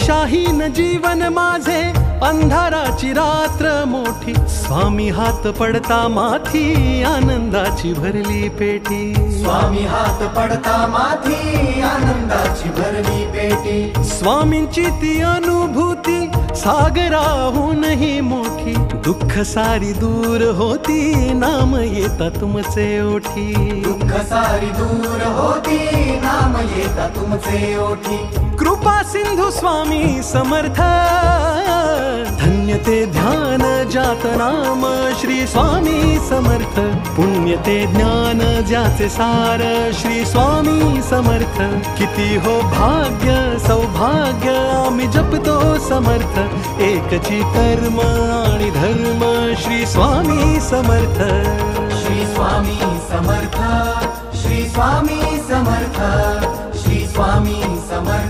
दिशाहीन जीवन माझे, अंधाराची रात्र मोठी, स्वामी हात पडता माथी, आनंदाची भरली पेटी. स्वामी हात पडता माथी, आनंदाची भरली पेटी. स्वामींची ती अनुभूती सागराहूनही मोठी, दुःख सारी दूर होती, नाम येता तुमचे ओठी. दुःख सारी दूर होती, नाम येता तुमचे ओठी. कृपा सिंधू स्वामी समर्थ, धन्य ते ध्यान जात नाम श्री स्वामी समर्थ. पुण्य ते ज्ञान ज्याचे सार श्री स्वामी समर्थ. किती हो भाग्य सौभाग्य आम्ही जपतो समर्थ, एकची कर्म आणि धर्म श्री स्वामी समर्थ. श्री स्वामी समर्थ, श्री स्वामी समर्थ, श्री स्वामी समर्थ.